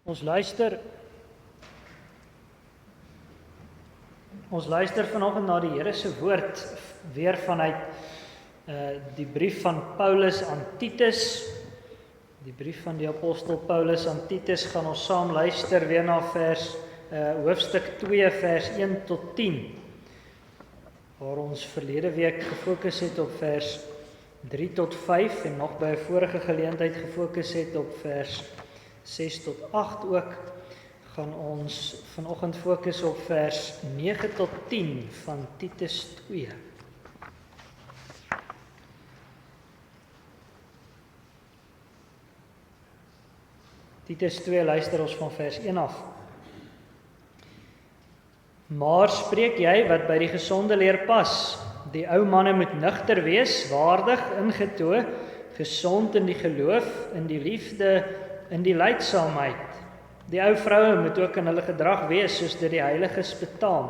Ons luister vanoggend na die Here se woord weer vanuit die brief van Paulus aan Titus. Die brief van die apostel Paulus aan Titus gaan ons saam luister weer na hoofstuk 2 vers 1 tot 10. Waar ons verlede week gefokus het op vers 3 tot 5 en nog by 'n vorige geleentheid gefokus het op vers 6 tot 8 ook, gaan ons vanoggend fokus op vers 9 tot 10 van Titus 2. Titus 2 luister ons van vers 1 af. Maar spreek jy wat by die gesonde leer pas. Die ou manne moet nugter wees, waardig, ingetoe, gesond in die geloof, in die liefde, in die lydsaamheid. Die ou vroue moet ook in hulle gedrag wees soos dit die heiliges betaam.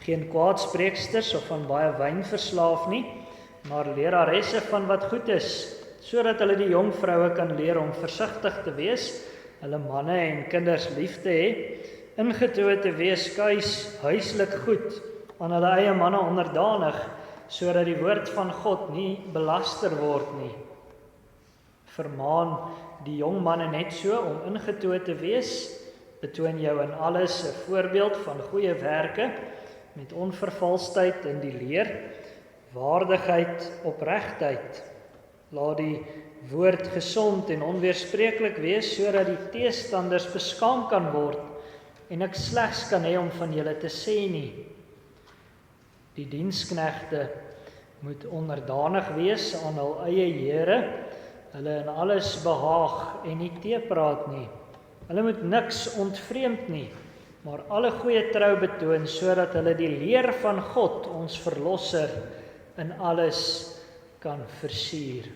Geen kwaadspreeksters of van baie wyn verslaaf nie, maar leraresse van wat goed is, sodat hulle die jong vroue kan leer om versigtig te wees, hulle manne en kinders lief te hê, ingetoe te wees kuis, huislik goed, aan hulle eie manne onderdanig, sodat die woord van God nie belaster word nie. Vermaan die jong manne net so om ingetoe te wees, betoon jou in alles 'n voorbeeld van goeie werke, met onvervalsheid in die leer, waardigheid, opregtheid. Laat die woord gesond en onweerspreeklik wees, sodat die teestanders beskaam kan word, en ek slegs kan hê om van julle te sê nie. Die diensknegte moet onderdanig wees aan hul eie here, hulle in alles behaag en nie teepraat nie. Hulle moet niks ontvreemd nie, maar alle goeie trou betoon, sodat hulle die leer van God, ons verlosser, in alles kan versier.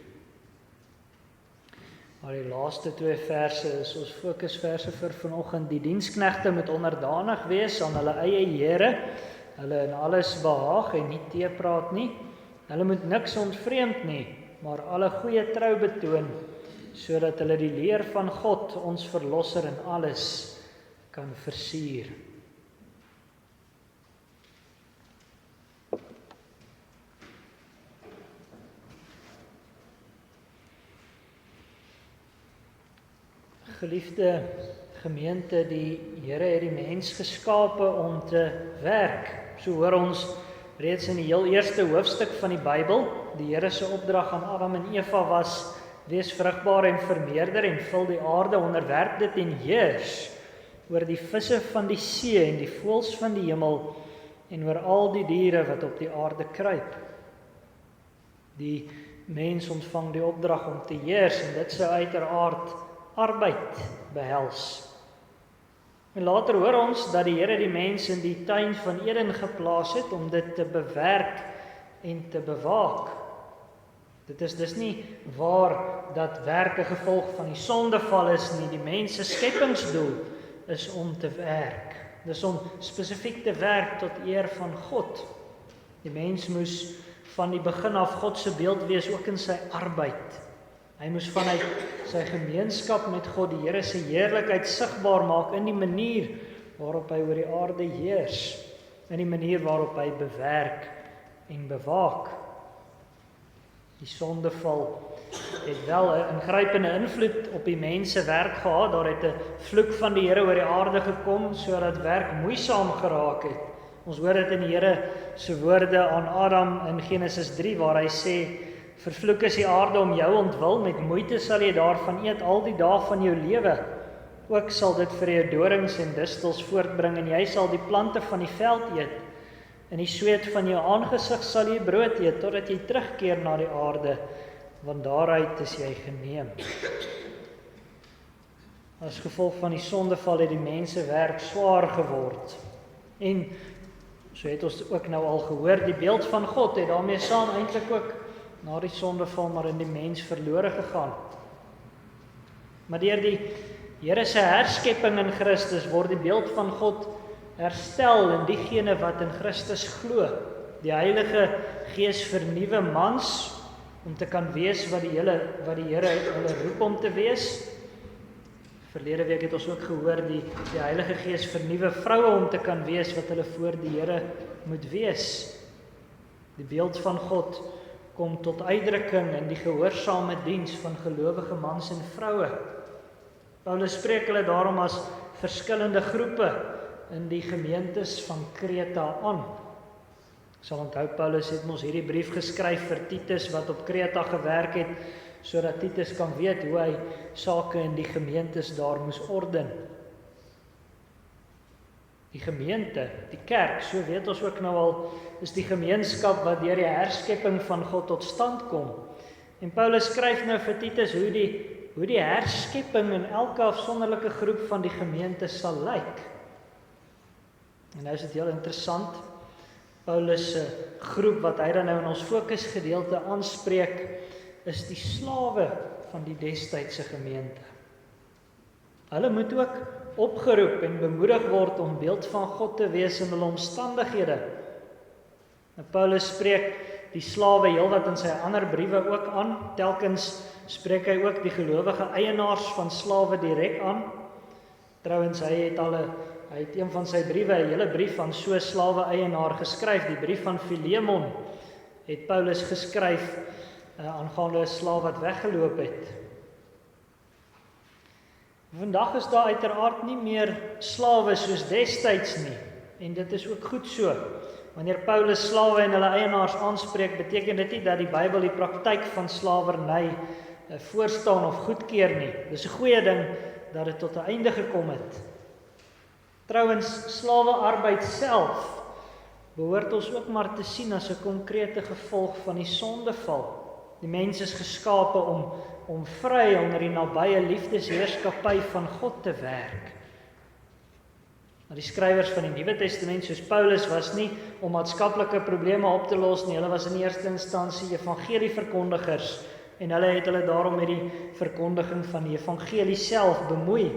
Maar die laaste 2 verse is ons fokusverse vir vanoggend. Die diensknegte moet onderdanig wees aan hulle eie here, hulle in alles behaag en nie teepraat nie. Hulle moet niks ontvreemd nie, maar alle goeie trou betoon, sodat hulle die leer van God, ons verlosser, in alles kan versier. Geliefde gemeente, die Here het die mens geskape om te werk. So hoor ons reeds in die heel eerste hoofstuk van die Bybel, die Here se opdrag aan Adam en Eva was: wees vrugbaar en vermeerder en vul die aarde, onderwerp dit en heers oor die visse van die see en die voëls van die hemel en oor al die diere wat op die aarde kruip. Die mens ontvang die opdrag om te heers, en dit sou uiteraard arbeid behels. En later hoor ons dat die Here die mens in die tuin van Eden geplaas het om dit te bewerk en te bewaak. Dit is dus nie waar dat werk 'n gevolg van die sondeval is nie. Die mens se skepingsdoel is om te werk. Dis om spesifiek te werk tot eer van God. Die mens moes van die begin af God se beeld wees, ook in sy arbeid. Hy moes vanuit sy gemeenskap met God die Here se heerlikheid sigbaar maak in die manier waarop hy oor die aarde heers, in die manier waarop hy bewerk en bewaak. Die sondeval het wel 'n ingrypende invloed op die mens se werk gehad. Daar het 'n vloek van die Here oor die aarde gekom sodat werk moeisaam geraak het. Ons hoor dit in die Here se woorde aan Adam in Genesis 3 waar hy sê: vervloek is die aarde om jou ontwil, met moeite sal jy daarvan eet al die dae van jou lewe. Ook sal dit vir jou dorings en distels voortbring, en jy sal die plante van die veld eet. In die sweet van jou aangesig sal jy brood eet, totdat jy terugkeer na die aarde, want daaruit is jy geneem. As gevolg van die sondeval het die mense werk swaar geword. En so het ons ook nou al gehoor, die beeld van God het daarmee saam eintlik ook na die sondeval maar in die mens verlore gegaan. Maar deur die Here se herskepping in Christus word die beeld van God herstel in diegene wat in Christus glo. Die Heilige Gees vernuwe mans om te kan wees wat die Here hulle roep om te wees. Verlede week het ons ook gehoor die Heilige Gees vernuwe vroue om te kan wees wat hulle voor die Here moet wees. Die beeld van God kom tot uitdrukking in die gehoorsame diens van gelowige mans en vroue. Paulus spreek hulle daarom as verskillende groepe in die gemeentes van Kreta aan. Ek sal onthou, Paulus het ons hierdie brief geskryf vir Titus wat op Kreta gewerk het, sodat Titus kan weet hoe hy sake in die gemeentes daar moes orden. Die gemeente, die kerk, so weet ons ook nou al, is die gemeenskap wat deur die herskepping van God tot stand kom. En Paulus skryf nou vir Titus hoe die herskepping in elke afsonderlike groep van die gemeente sal lyk. En nou is dit heel interessant, Paulus se groep wat hy dan nou in ons fokusgedeelte aanspreek, is die slawe van die destydse gemeente. Hulle moet ook opgeroep en bemoedig word om beeld van God te wees in hulle omstandighede. Nou, Paulus spreek die slawe heelwat in sy ander briewe ook aan. Telkens spreek hy ook die gelowige eienaars van slawe direk aan. Trouwens, hy het een van sy briewe, 'n hele brief aan so 'n slawe eienaar geskryf. Die brief van Filemon het Paulus geskryf aangaande 'n slaaf wat weggeloop het. Vandag is daar uiteraard nie meer slawe soos destyds nie, en dit is ook goed so. Wanneer Paulus slawe en hulle eienaars aanspreek, beteken dit nie dat die Bybel die praktyk van slawerny voorstaan of goedkeur nie. Dis 'n goeie ding dat dit tot 'n einde gekom het. Trouwens, slawearbeid self behoort ons ook maar te sien as 'n konkrete gevolg van die sondeval. Die mens is geskape om vry onder die nabye liefdesheerskappy van God te werk. Maar die skrywers van die Nuwe Testament soos Paulus was nie om maatskaplike probleme op te los nie. Hulle was in eerste instansie evangelieverkondigers en hulle daarom met die verkondiging van die evangelie self bemoei.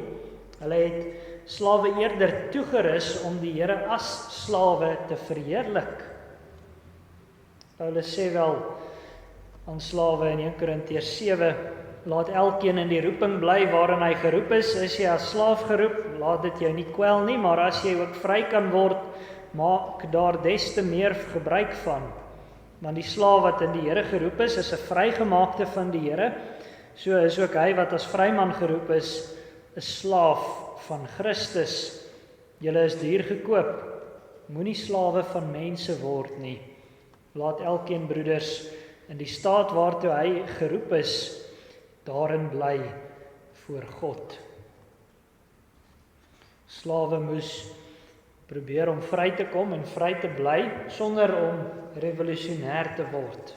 Hulle het slawe eerder toegerus om die Here as slawe te verheerlik. Paulus sê wel aan slawe in 1 Korintiërs 7, laat elkeen in die roeping bly waarin hy geroep is jy as slaaf geroep, laat dit jou nie kwel nie, maar as jy ook vry kan word, maak daar des te meer gebruik van. Want die slaaf wat in die Here geroep is 'n vrygemaakte van die Here, so is ook hy wat as vryman geroep is 'n slaaf van Christus. Julle is duur gekoop, moenie slawe van mense word nie. Laat elkeen, broeders, in die staat waartoe hy geroep is, daarin bly voor God. Slawe moes probeer om vry te kom en vry te bly, sonder om revolusionêr te word.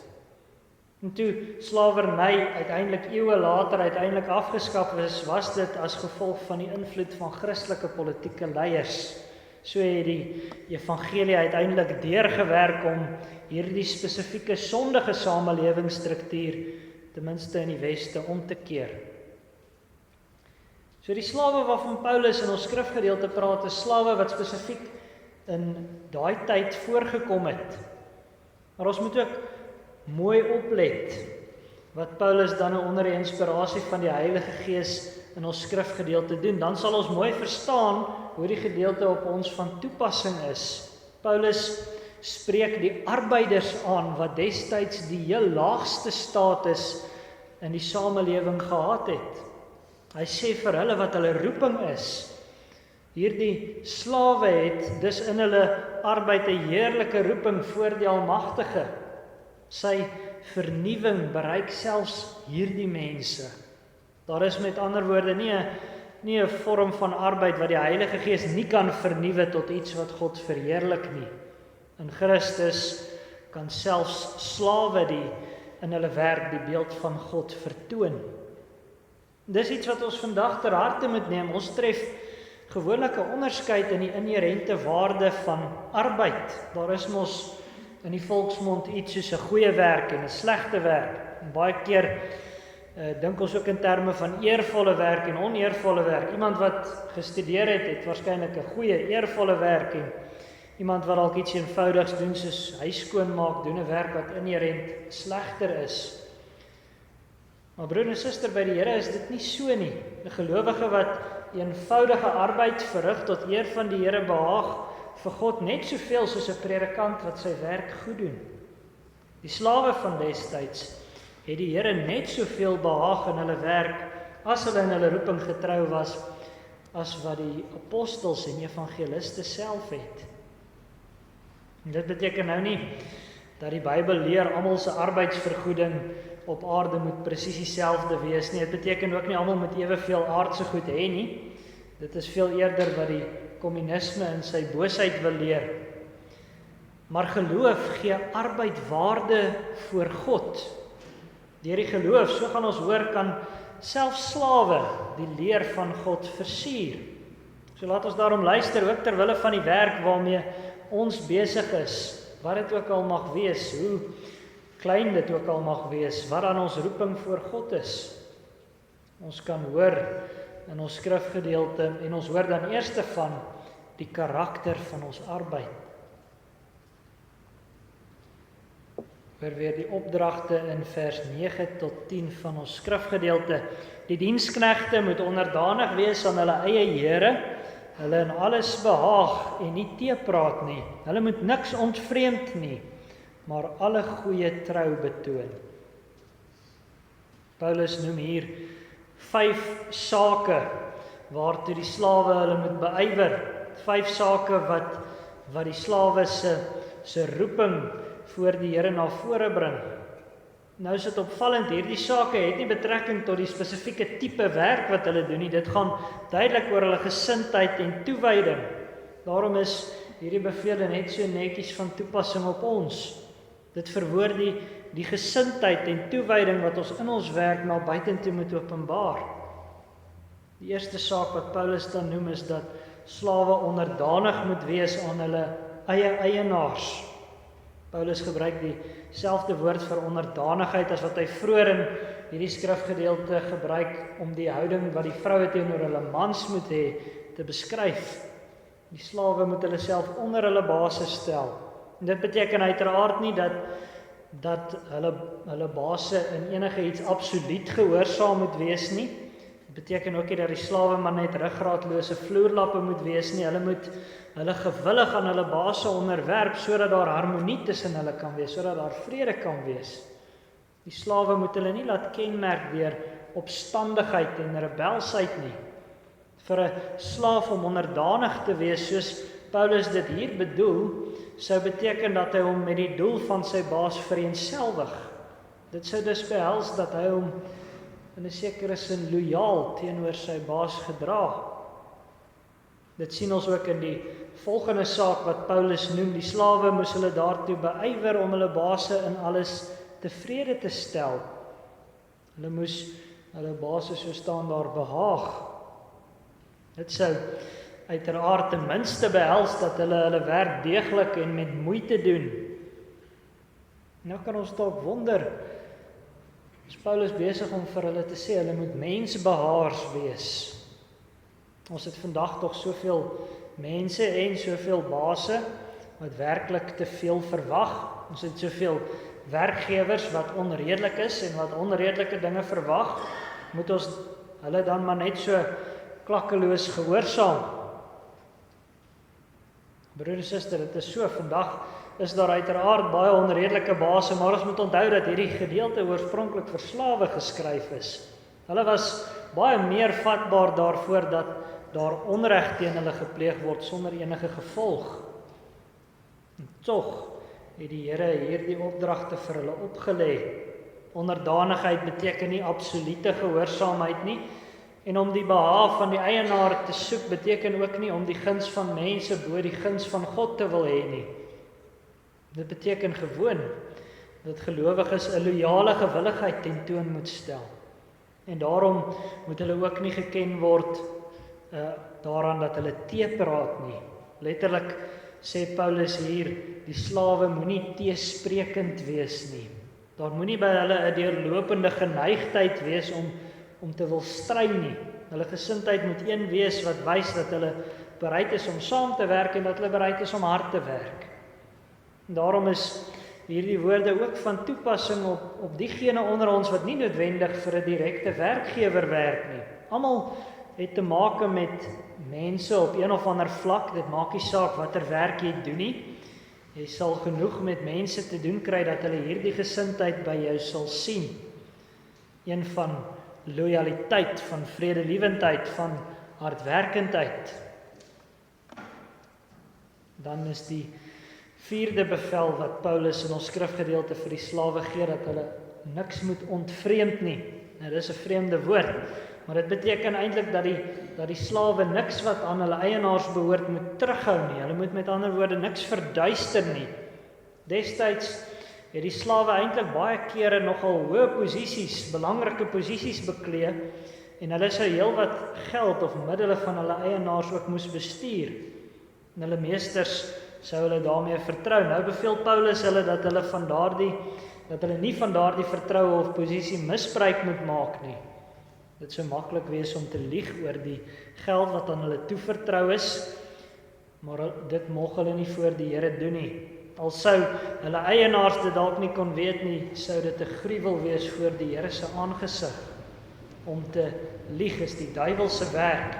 En toe slawerny uiteindelik eeue later afgeskaf is, was dit as gevolg van die invloed van Christelike politieke leiers. So het die evangelie uiteindelik deurgewerk om hierdie spesifieke sondige samelewingsstruktuur ten minste in die Weste om te keer. So die slawe waarvan Paulus in ons skrifgedeelte praat, is slawe wat spesifiek in daai tyd voorgekom het. Maar ons moet ook mooi oplet wat Paulus dan onder die inspirasie van die Heilige Gees in ons skrifgedeelte doen. Dan sal ons mooi verstaan hoe die gedeelte op ons van toepassing is. Paulus spreek die arbeiders aan wat destyds die heel laagste status in die samelewing gehad het. Hy sê vir hulle wat hulle roeping is. Hierdie slawe het dus in hulle arbeid 'n heerlike roeping voor die Almagtige. Sy vernuwing bereik selfs hierdie mense. Daar is met ander woorde nie 'n vorm van arbeid wat die Heilige Gees nie kan vernuwe tot iets wat God verheerlik nie. In Christus kan selfs slawe die in hulle werk die beeld van God vertoon. Dis iets wat ons vandag ter harte moet neem. Ons tref gewoonlik 'n onderskeid in die inherente waarde van arbeid. Daar is mos in die volksmond iets soos 'n goeie werk en 'n slegte werk. En baie keer dink ons ook in terme van eervolle werk en oneervolle werk. Iemand wat gestudeer het waarskynlik 'n goeie, eervolle werk, en iemand wat dalk iets eenvoudigs doen soos huis skoonmaak, doen 'n werk wat inherent slegter is. Maar broer en suster, by die Here is dit nie so nie. 'n gelowige wat eenvoudige arbeid verrig tot eer van die Here behaag vir God net soveel soos 'n predikant wat sy werk goed doen. Die slawe van destyds het die Here net soveel behaag in hulle werk as hulle in hulle roeping getrou was, as wat die apostels en evangeliste self het. En dit beteken nou nie dat die Bybel leer almal se arbeidsvergoeding op aarde moet presies dieselfde wees nie. Dit beteken ook nie almal moet eweveel aardse goed hê nie. Dit is veel eerder wat die kommunisme in sy boosheid wil leer. Maar geloof gee arbeid waarde voor God. Deur die geloof, so gaan ons hoor, kan selfs slawe die leer van God versier. So laat ons daarom luister, ook ter wille van die werk waarmee ons besig is, wat dit ook al mag wees, hoe klein dit ook al mag wees, wat aan ons roeping voor God is. Ons kan hoor in ons skrifgedeelte, en ons hoor dan eerste van die karakter van ons arbeid. Hoor weer die opdragte in vers 9 tot 10 van ons skrifgedeelte. Die diensknegte moet onderdanig wees aan hulle eie here, hulle in alles behaag en nie teepraat nie. Hulle moet niks ontvreemd nie, maar alle goeie trou betoon. Paulus noem hier 5 sake waartoe die slawe hulle moet beywer. 5 sake wat die slawe se roeping voor die Here na vore bring. Nou is dit opvallend, hierdie sake het nie betrekking tot die spesifieke tipe werk wat hulle doen nie. Dit gaan duidelik oor hulle gesindheid en toewyding. Daarom is hierdie bevele net so netjies van toepassing op ons. Dit verwoord die gesindheid en toewyding wat ons in ons werk na buitentoe moet openbaar. Die eerste saak wat Paulus dan noem is dat slawe onderdanig moet wees aan hulle eie eienaars. Paulus gebruik dieselfde woord vir onderdanigheid as wat hy vroeër in hierdie skrifgedeelte gebruik om die houding wat die vroue teenoor hulle mans moet hê te beskryf. Die slawe moet hulle self onder hulle baase stel. En dit beteken uiteraard nie dat hulle baase in enige iets absoluut gehoorsaam moet wees nie. Dit beteken ook nie dat die slawe maar net ruggraatlose vloerlappe moet wees nie. Hulle moet hulle gewillig aan hulle baase onderwerp sodat daar harmonie tussen hulle kan wees, sodat daar vrede kan wees. Die slawe moet hulle nie laat kenmerk deur opstandigheid en rebelsheid nie. Vir 'n slaaf om onderdanig te wees, soos Paulus dit hier bedoel, sou beteken dat hy hom met die doel van sy baas vereenselwig. Dit sou dus behels dat hy hom in 'n sekere sin lojaal teenoor sy baas gedra. Dit sien ons ook in die volgende saak wat Paulus noem. Die slawe moes hulle daartoe beywer om hulle baase in alles tevrede te stel. Hulle moes hulle baase so staan daar behaag. Dit sou uiteraard ten minste behels dat hulle werk deeglik en met moeite doen. Nou kan ons dalk wonder, is Paulus besig om vir hulle te sê, hulle moet mensbehaars wees. Ons het vandag tog soveel mense en soveel baase wat werklik te veel verwag. Ons het soveel werkgewers wat onredelik is en wat onredelike dinge verwag. Moet ons hulle dan maar net so klakkeloos gehoorsaam? Broer en suster, dit is so, vandag is daar uiteraard baie onredelike baase, maar ons moet onthou dat hierdie gedeelte oorspronklik vir slawe geskryf is. Hulle was baie meer vatbaar daarvoor dat daar onreg teen hulle gepleeg word sonder enige gevolg. En tog het die Here hierdie opdragte vir hulle opgelê. Onderdanigheid beteken nie absolute gehoorsaamheid nie, en om die behaag van die eienaar te soek beteken ook nie om die guns van mense bo die guns van God te wil hê nie. Dit beteken gewoon dat gelowiges 'n loyale gewilligheid tentoon moet stel. En daarom moet hulle ook nie geken word daaraan dat hulle teepraat nie. Letterlik sê Paulus hier, die slawe moenie teesprekend wees nie. Daar moenie by hulle 'n deurlopende geneigtheid wees om te wil stry nie. Hulle gesindheid moet een wees wat wys dat hulle bereid is om saam te werk en dat hulle bereid is om hard te werk. En daarom is hierdie woorde ook van toepassing op diegene onder ons wat nie noodwendig vir 'n direkte werkgewer werk nie. Almal het te maak met mense op een of ander vlak. Dit maak nie saak watter werk jy doen nie. Jy sal genoeg met mense te doen kry dat hulle hierdie gesindheid by jou sal sien. Een van lojaliteit, van vredelewendheid, van hardwerkendheid. Dan is die 4de bevel wat Paulus in ons skrifgedeelte vir die slawe gee, dat hulle niks moet ontvreemd nie. Nou, dis 'n vreemde woord, maar dit beteken eintlik dat die slawe niks wat aan hulle eienaars behoort moet terughou nie. Hulle moet met ander woorde niks verduister nie. Destyds het die slawe eintlik baie kere nogal hoë posisies, belangrike posisies beklee, en hulle sou heelwat geld of middele van hulle eienaars ook moes bestuur. En hulle meesters sou hulle daarmee vertrou. Nou beveel Paulus hulle dat hulle nie van daardie vertroue of posisie misbruik moet maak nie. Dit sou maklik wees om te lieg oor die geld wat aan hulle toevertrou is, maar dit mag hulle nie voor die Here doen nie. Al sou hulle eienaars dit dalk nie kon weet nie, sou dit 'n gruwel wees voor die Here se aangesig. Om te lieg is die duiwelse werk.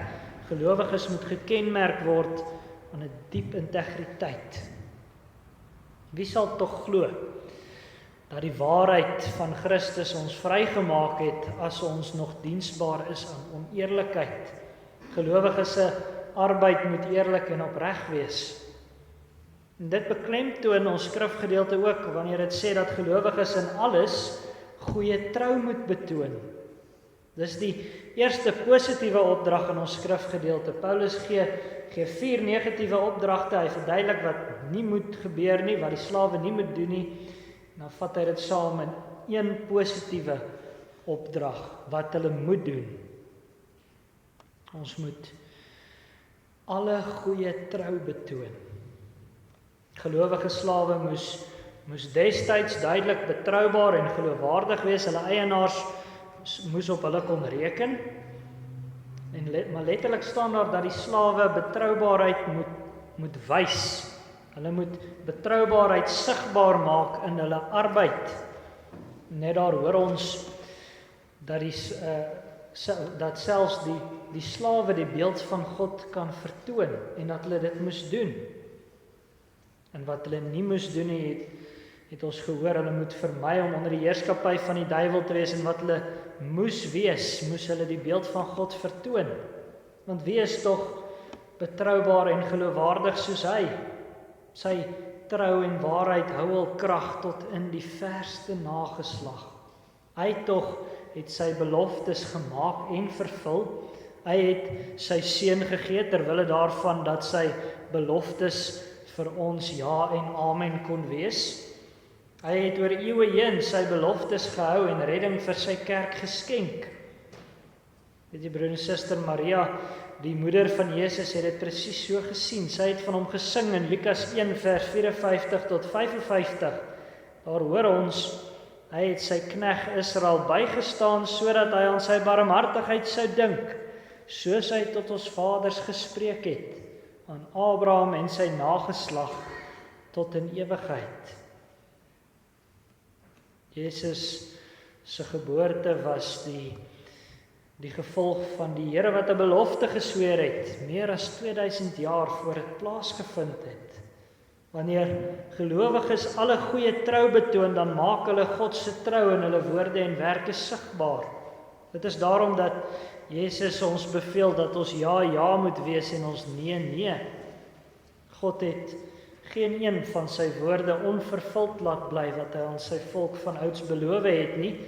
Gelowiges moet gekenmerk word aan 'n diep integriteit. Wie sal tog glo dat die waarheid van Christus ons vrygemaak het as ons nog diensbaar is aan oneerlikheid? Gelowiges se arbeid moet eerlik en opreg wees. En dit beklemtoon ons skrifgedeelte ook wanneer dit sê dat gelowiges in alles goeie trou moet betoon. Dis die eerste positiewe opdrag in ons skrifgedeelte. Paulus gee 4 negatiewe opdragte. Hy verduidelik wat nie moet gebeur nie, wat die slawe nie moet doen nie. En dan vat hy dit saam in een positiewe opdrag wat hulle moet doen. Ons moet alle goeie trou betoon. Gelowige slawe moes destyds duidelik betroubaar en geloofwaardig wees. Hulle eienaars moes op hulle kon reken. Maar letterlik staan daar dat die slawe betroubaarheid moet wys. Hulle moet betroubaarheid sigbaar maak in hulle arbeid. Net daar hoor ons dat selfs die slawe die beeld van God kan vertoon en dat hulle dit moes doen. En wat hulle nie moes doen nie, het ons gehoor, hulle moet vermy om onder die heerskappy van die duiwel te wees, en wat hulle moes wees, moes hulle die beeld van God vertoon. Want wie is tog betroubaar en geloofwaardig soos hy? Sy trou en waarheid hou hul krag tot in die verste nageslag. Hy tog het sy beloftes gemaak en vervul. Hy het sy seun gegee ter wille daarvan dat sy beloftes vir ons ja en amen kon wees. Hy het oor eeue heen sy beloftes gehou en redding vir sy kerk geskenk. Weet jy, broer en suster, Maria, die moeder van Jesus, het dit presies so gesien. Sy het van hom gesing in Lukas 1 vers 54 tot 55. Daar hoor ons, hy het sy knegt Israel bygestaan, sodat hy aan sy barmhartigheid sou dink, soos hy tot ons vaders gespreek het, aan Abraham en sy nageslag tot in ewigheid. Jesus se geboorte was die gevolg van die Here wat 'n belofte gesweer het, meer as 2000 jaar voor dit plaasgevind het. Wanneer gelowiges alle goeie trou betoon, dan maak hulle God se trou in hulle woorde en werke sigbaar. Dit is daarom dat Jesus ons beveel dat ons ja moet wees en ons nee. God het geen een van sy woorde onvervuld laat bly wat hy aan sy volk van ouds beloof het nie.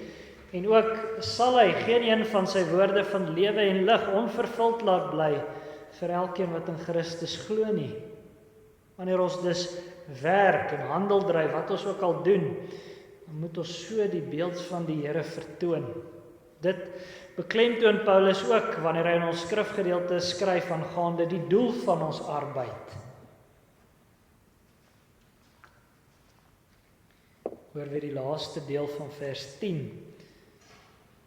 En ook sal hy geen een van sy woorde van lewe en lig onvervuld laat bly vir elkeen wat in Christus glo nie. Wanneer ons dus werk en handel dryf, wat ons ook al doen, dan moet ons so die beeld van die Here vertoon. Dit beklemtoon Paulus ook wanneer hy in ons skrifgedeelte skryf aangaande die doel van ons arbeid. Hoor weer die laaste deel van vers 10.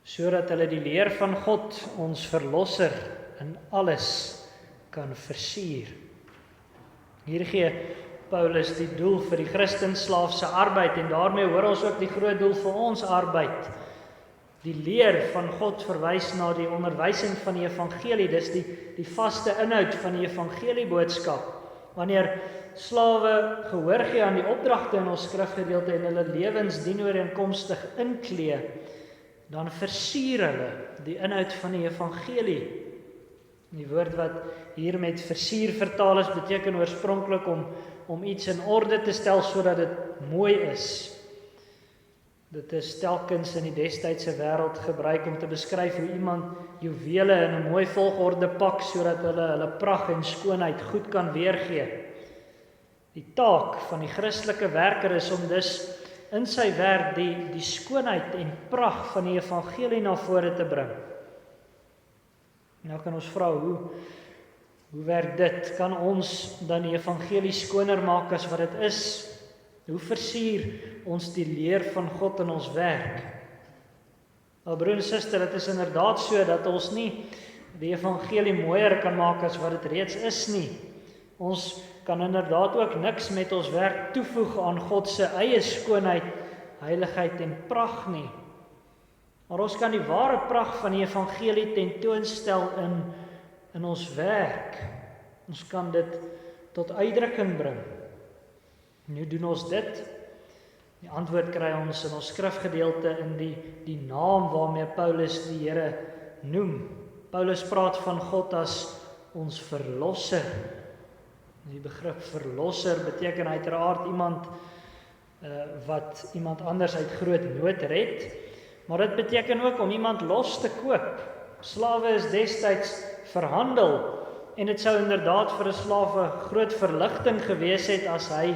Sodat hulle die leer van God, ons verlosser, in alles kan versier. Hier gee Paulus die doel vir die Christenslaaf se arbeid, en daarmee hoor ons ook die groot doel vir ons arbeid. Die leer van God verwys na die onderwysing van die evangelie, dis die vaste inhoud van die evangelieboodskap. Wanneer slawe gehoor gee aan die opdragte in ons skrifgedeelte en hulle lewens dienooreenkomstig inklee, dan versier hulle die inhoud van die evangelie. Die woord wat hier met versier vertaal is, beteken oorspronklik om iets in orde te stel sodat dit mooi is. Dit is telkens in die destydse wêreld gebruik om te beskryf hoe iemand juwele in 'n mooi volgorde pak sodat hulle pragt en skoonheid goed kan weergee. Die taak van die Christelike werker is om dus in sy werk die skoonheid en pragt van die evangelie na vore te bring. Nou kan ons vra, hoe werk dit? Kan ons dan die evangelie skoner maak as wat dit is? Hoe versier ons die leer van God in ons werk? Broer en suster, dit is inderdaad so dat ons nie die evangelie mooier kan maak as wat dit reeds is nie. Ons kan inderdaad ook niks met ons werk toevoeg aan God se eie skoonheid, heiligheid en pragt nie. Maar ons kan die ware pragt van die evangelie tentoonstel in ons werk. Ons kan dit tot uitdrukking bring. Nu doen ons dit. Die antwoord kry ons in ons skrifgedeelte in die naam waarmee Paulus die Here noem. Paulus praat van God as ons verlosser. Die begrip verlosser beteken uiteraard iemand wat iemand anders uit groot nood red, maar dit beteken ook om iemand los te koop. Slawe is destyds verhandel en dit sou inderdaad vir 'n slawe groot verligting gewees het as hy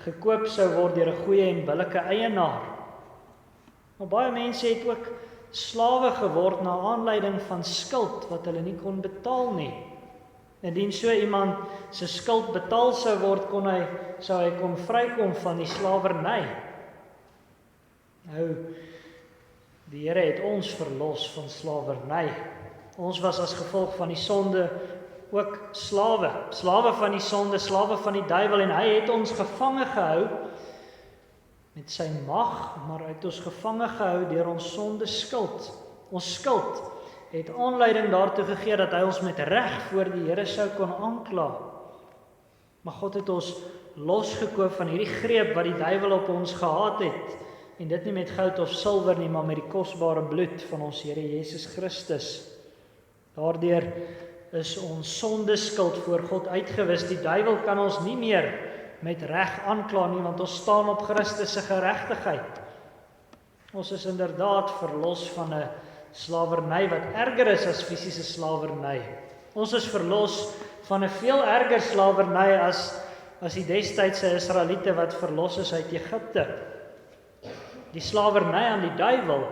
gekoop sou word deur 'n goeie en billike eienaar. Maar baie mense het ook slawe geword na aanleiding van skuld wat hulle nie kon betaal nie. Indien so iemand se skuld betaal sou word, sou hy kon vrykom van die slawerny. Nou, die Here het ons verlos van slawerny. Ons was as gevolg van die sonde ook slawe van die sonde, slawe van die duiwel, en hy het ons gevange gehou met sy mag, maar hy het ons gevange gehou deur ons sonde skuld. Ons skuld het aanleiding daartoe gegee dat hy ons met reg voor die Here sou kon aankla. Maar God het ons losgekoop van hierdie greep wat die duiwel op ons gehad het, en dit nie met goud of silwer nie, maar met die kosbare bloed van ons Here Jesus Christus. Daardeur is ons sondeskuld voor God uitgewis. Die duiwel kan ons nie meer met reg aankla nie, want ons staan op Christus se geregtigheid. Ons is inderdaad verlos van 'n slawerny wat erger is as fisiese slawerny. Ons is verlos van 'n veel erger slawerny as die destydse Israeliete wat verlos is uit Egipte. Die slawerny aan die duiwel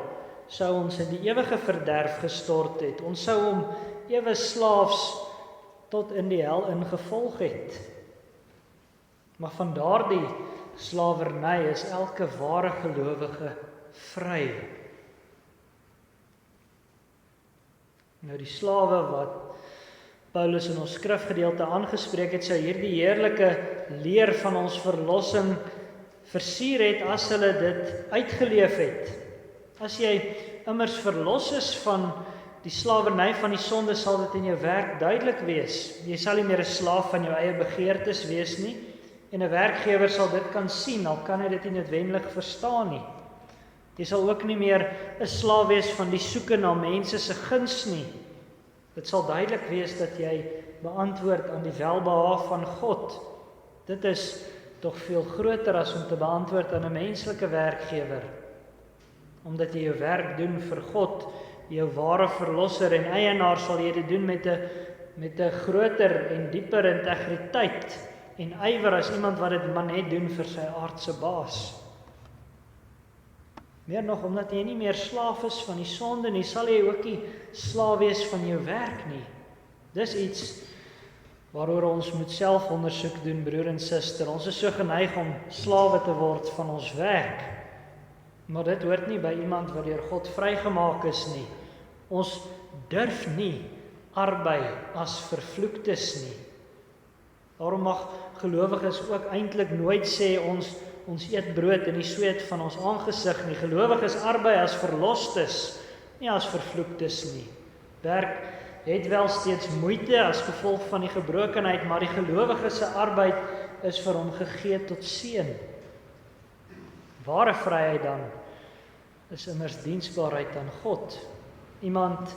sou ons in die ewige verderf gestort het. Ons sou hom ewe slaafs tot in die hel ingevolg het. Maar van daardie slawerny is elke ware gelowige vry. Nou die slawe wat Paulus in ons skrifgedeelte aangespreek het, sou hierdie heerlike leer van ons verlossing versier het as hulle dit uitgeleef het. As jy immers verlos is van die slawerny van die sonde, sal dit in jou werk duidelik wees. Jy sal nie meer 'n slaaf van jou eie begeertes wees nie, en 'n werkgewer sal dit kan sien, al kan hy dit nie noodwendig verstaan nie. Jy sal ook nie meer 'n slaaf wees van die soeke na mense se guns nie. Dit sal duidelik wees dat jy beantwoord aan die welbehae van God. Dit is tog veel groter as om te beantwoord aan 'n menslike werkgewer. Omdat jy jou werk doen vir God, jou ware verlosser en eienaar, sal jy dit doen met 'n groter en dieper integriteit en ywer as iemand wat dit maar net doen vir sy aardse baas. Meer nog, omdat jy nie meer slaaf is van die sonde nie, sal jy ook nie slaaf wees van jou werk nie. Dis iets waaroor ons moet selfondersoek doen, broer en suster. Ons is so geneig om slawe te word van ons werk. Maar dit hoort nie by iemand wat deur God vrygemaak is nie. Ons durf nie arbei as vervloektes nie. Daarom mag gelowiges ook eintlik nooit sê ons eet brood in die sweet van ons aangesig nie. Gelowiges arbei as verlostes nie as vervloektes nie. Werk het wel steeds moeite as gevolg van die gebrokenheid, maar die gelowige se arbeid is vir hom gegee tot seën. Ware vryheid dan is immers diensbaarheid aan God. Iemand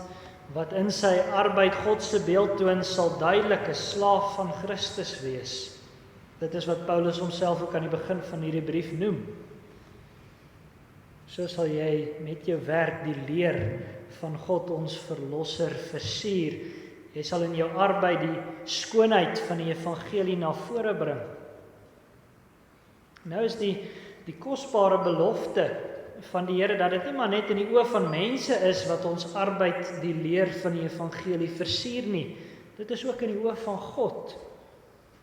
wat in sy arbeid God se beeld toon, sal duidelik 'n slaaf van Christus wees. Dit is wat Paulus homself ook aan die begin van hierdie brief noem. So sal jy met jou werk die leer van God ons verlosser versier. Jy sal in jou arbeid die skoonheid van die evangelie na vore bring. Nou is die kosbare belofte van die Here dat dit nie maar net in die oë van mense is wat ons arbeid die leer van die evangelie versier nie. Dit is ook in die oë van God.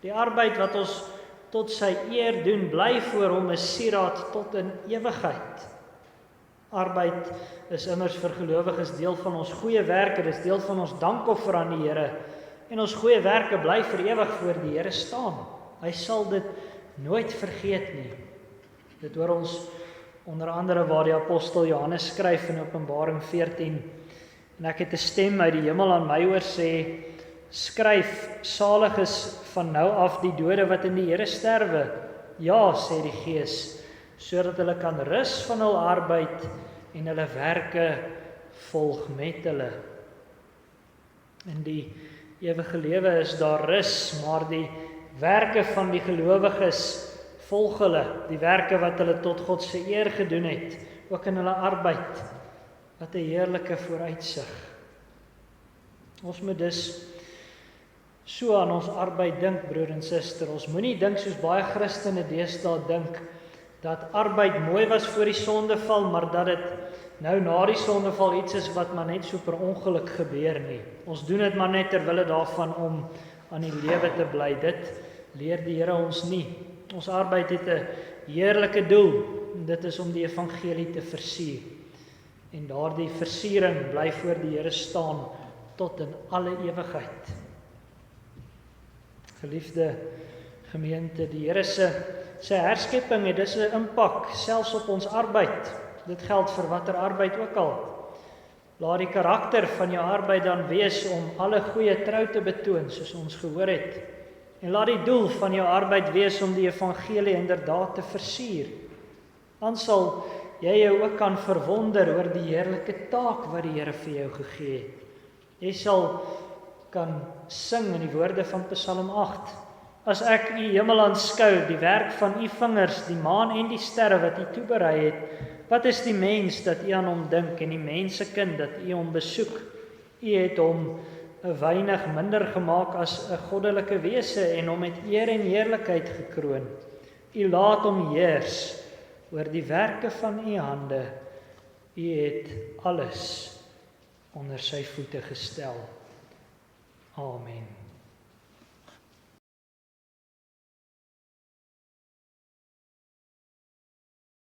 Die arbeid wat ons tot sy eer doen, bly voor hom 'n sieraad tot in ewigheid. Arbeid is immers vir gelowiges deel van ons goeie werke, dit is deel van ons dankoffer aan die Here. En ons goeie werke bly vir ewig voor die Here staan. Hy sal dit nooit vergeet nie. Dit hoor ons onder andere waar die apostel Johannes skryf in Openbaring 14. En ek het 'n stem uit die hemel aan my oor sê, skryf, salig is van nou af die dode wat in die Here sterwe. Ja, sê die Gees, sodat hulle kan rus van hul arbeid en hulle werke volg met hulle. In die ewige lewe is daar rus, maar die werke van die gelowiges volg hulle, die werke wat hulle tot God se eer gedoen het, ook in hulle arbeid. Wat 'n heerlike vooruitsig. Ons moet dus so aan ons arbeid dink, broer en suster. Ons moenie dink soos baie Christene deesdae dink, dat arbeid mooi was voor die sondeval, maar dat dit nou na die sondeval iets is wat maar net so per ongeluk gebeur nie. Ons doen dit maar net terwille daarvan om aan die lewe te bly. Dit leer die Here ons nie. Ons arbeid het 'n heerlike doel, en dit is om die evangelie te versier. En daardie versiering bly voor die Here staan tot in alle ewigheid. Geliefde gemeente, die Here sy herskepping het dus 'n impak selfs op ons arbeid. Dit geld vir watter arbeid ook al. Laat die karakter van jou arbeid dan wees om alle goeie trou te betoon, soos ons gehoor het. En laat die doel van jou arbeid wees om die evangelie inderdaad te versier. Dan sal jy jou ook kan verwonder oor die heerlike taak wat die Here vir jou gegee het. Jy sal kan sing in die woorde van Psalm 8. As ek u hemel aanskou, die werk van u vingers, die maan en die sterre wat u toeberei het, wat is die mens dat u aan hom dink en die mensekind dat u hom besoek? U het hom 'n weinig minder gemaak as 'n goddelike wese en hom met eer en heerlikheid gekroon. U laat hom heers oor die werke van u hande. U het alles onder sy voete gestel. Amen.